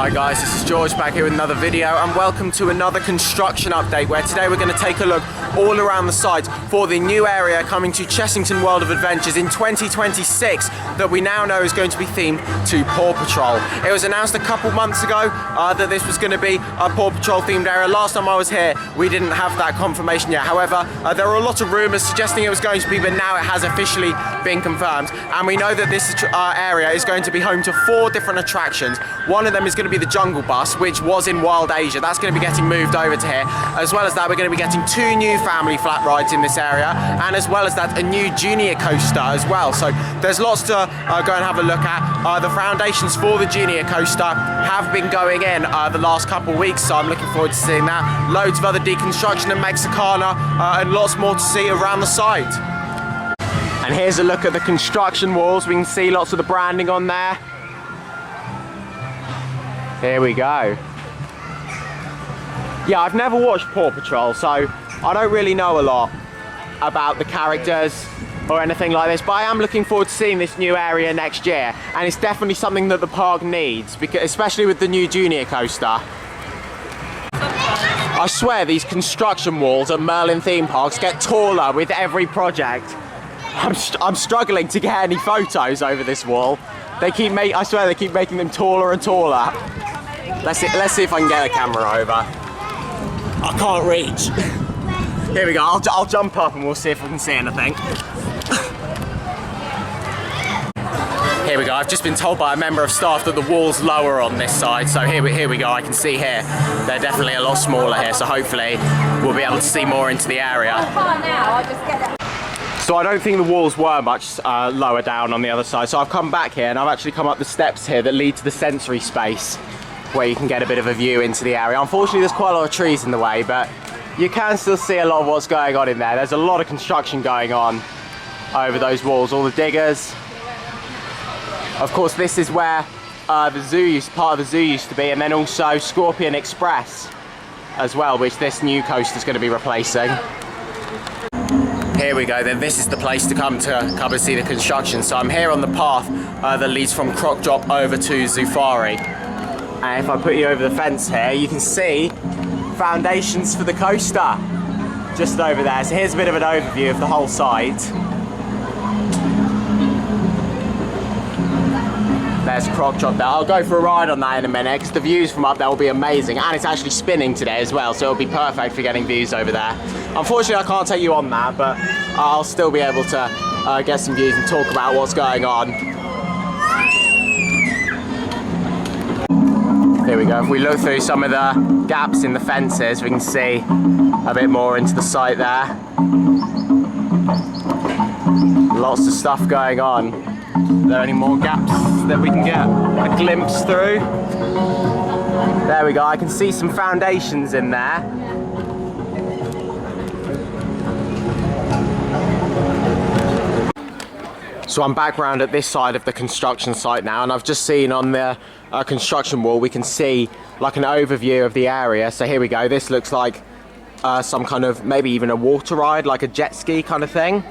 Hi guys, this is George back here with another video, and welcome to another construction update where today we're going to take a look all around the site for the new area coming to Chessington World of Adventures in 2026 that we now know is going to be themed to Paw Patrol. It was announced a couple months ago that this was going to be a Paw Patrol themed area. Last time I was here we didn't have that confirmation yet. However, there were a lot of rumours suggesting it was going to be, but now it has officially been confirmed, and we know that this area is going to be home to 4 different attractions. One of them is going to be the Jungle Bus, which was in Wild Asia. That's going to be getting moved over to here. As well as that, we're going to be getting 2 new family flat rides in this area, and as well as that, a new junior coaster as well. So there's lots to go and have a look at. The foundations for the junior coaster have been going in the last couple of weeks, so I'm looking forward to seeing that. Loads of other deconstruction and Mexicana, and lots more to see around the site. And here's a look at the construction walls. We can see lots of the branding on there. Here we go. Yeah, I've never watched Paw Patrol, so I don't really know a lot about the characters or anything like this, but I am looking forward to seeing this new area next year, and it's definitely something that the park needs, because especially with the new junior coaster. I swear these construction walls at Merlin theme parks get taller with every project. I'm struggling to get any photos over this wall. I swear they keep making them taller and taller. Let's see if I can get a camera over. I can't reach. Here we go, I'll jump up and we'll see if we can see anything. Here we go, I've just been told by a member of staff that the wall's lower on this side, so here we go, I can see here. They're definitely a lot smaller here, so hopefully we'll be able to see more into the area. So I don't think the walls were much lower down on the other side, so I've come back here and I've actually come up the steps here that lead to the sensory space where you can get a bit of a view into the area. Unfortunately there's quite a lot of trees in the way, but you can still see a lot of what's going on in there. There's a lot of construction going on over those walls, all the diggers. Of course this is where part of the zoo used to be, and then also Scorpion Express as well, which this new coaster is going to be replacing. Here we go, then this is the place to come and see the construction. So I'm here on the path that leads from Croc Drop over to Zufari. And if I put you over the fence here, you can see foundations for the coaster just over there. So here's a bit of an overview of the whole site. There's Croc Drop there. I'll go for a ride on that in a minute because the views from up there will be amazing, and it's actually spinning today as well, so it'll be perfect for getting views over there. Unfortunately I can't take you on that, but I'll still be able to get some views and talk about what's going on. Here we go, if we look through some of the gaps in the fences we can see a bit more into the site there. Lots of stuff going on. Are there any more gaps that we can get a glimpse through? There we go, I can see some foundations in there. So I'm back round at this side of the construction site now, and I've just seen on the construction wall we can see like an overview of the area. So here we go, this looks like some kind of, maybe even a water ride, like a jet ski kind of thing.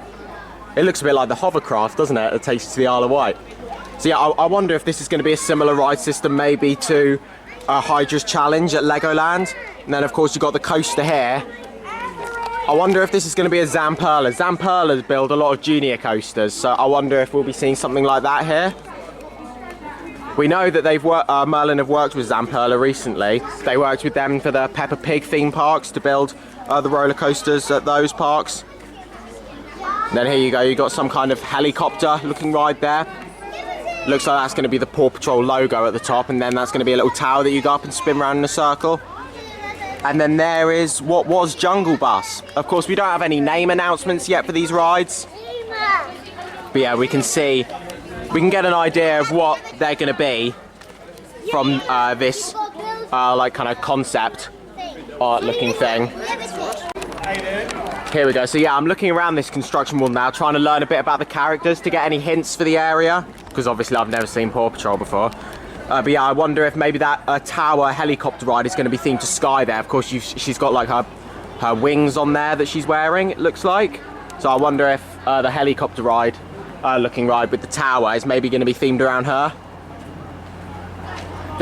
It looks a bit like the hovercraft, doesn't it? It takes you to the Isle of Wight. So yeah, I wonder if this is going to be a similar ride system maybe to Hydra's Challenge at Legoland. And then of course you've got the coaster here. I wonder if this is going to be a Zamperla. Zamperlas build a lot of junior coasters, so I wonder if we'll be seeing something like that here. We know that Merlin have worked with Zamperla recently. They worked with them for the Peppa Pig theme parks to build the roller coasters at those parks. And then here you go, you've got some kind of helicopter looking ride there. Looks like that's going to be the Paw Patrol logo at the top, and then that's going to be a little tower that you go up and spin around in a circle. And then there is what was Jungle Bus. Of course, we don't have any name announcements yet for these rides. But yeah, we can get an idea of what they're going to be from this like kind of concept art looking thing. Here we go, so yeah, I'm looking around this construction wall now, trying to learn a bit about the characters to get any hints for the area, because obviously I've never seen Paw Patrol before. But yeah, I wonder if maybe that tower helicopter ride is going to be themed to Sky there. Of course, she's got like her wings on there that she's wearing, it looks like. So I wonder if the helicopter ride, looking ride with the tower is maybe going to be themed around her.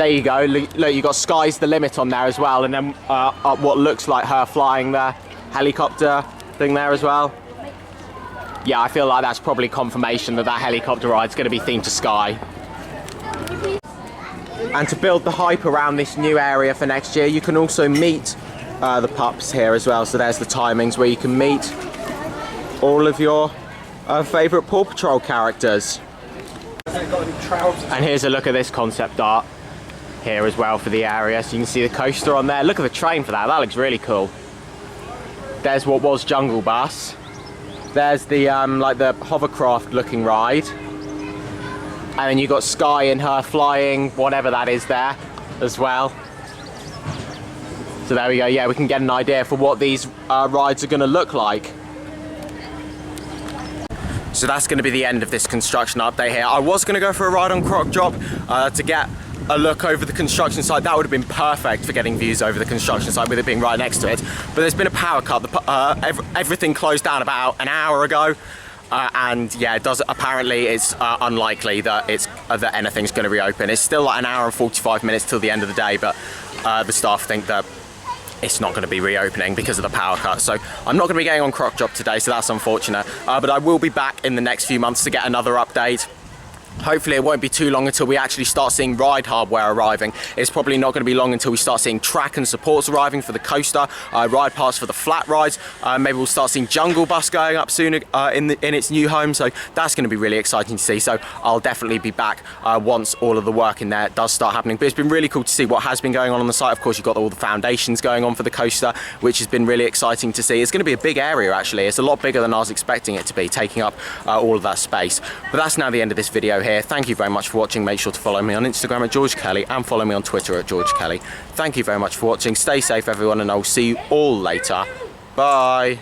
There you go. Look, you got Sky's the Limit on there as well, and then what looks like her flying the helicopter thing there as well. Yeah, I feel like that's probably confirmation that that helicopter ride's going to be themed to Sky. And to build the hype around this new area for next year, you can also meet the pups here as well. So there's the timings where you can meet all of your favourite Paw Patrol characters. And here's a look at this concept art here as well for the area. So you can see the coaster on there. Look at the train for that. That looks really cool. There's what was Jungle Bus. There's the like the hovercraft looking ride. And then you've got Sky and her flying whatever that is there as well. So there we go. Yeah, we can get an idea for what these rides are going to look like. So that's going to be the end of this construction update here. I was going to go for a ride on Croc Drop to get a look over the construction site. That would have been perfect for getting views over the construction site with it being right next to it. But there's been a power cut. Everything closed down about an hour ago. And yeah, apparently it's unlikely that that anything's going to reopen. It's still like an hour and 45 minutes till the end of the day, but the staff think that it's not going to be reopening because of the power cut. So I'm not going to be going on Croc Drop today, so that's unfortunate. But I will be back in the next few months to get another update. Hopefully it won't be too long until we actually start seeing ride hardware arriving. It's probably not going to be long until we start seeing track and supports arriving for the coaster, ride paths for the flat rides. Maybe we'll start seeing Jungle Bus going up soon in its new home. So that's going to be really exciting to see. So I'll definitely be back once all of the work in there does start happening. But it's been really cool to see what has been going on the site. Of course, you've got all the foundations going on for the coaster, which has been really exciting to see. It's going to be a big area actually. It's a lot bigger than I was expecting it to be, taking up all of that space. But that's now the end of this video here. Thank you very much for watching. Make sure to follow me on Instagram at George Kelly and follow me on Twitter at George Kelly. Thank you very much for watching. Stay safe everyone, and I'll see you all later. Bye.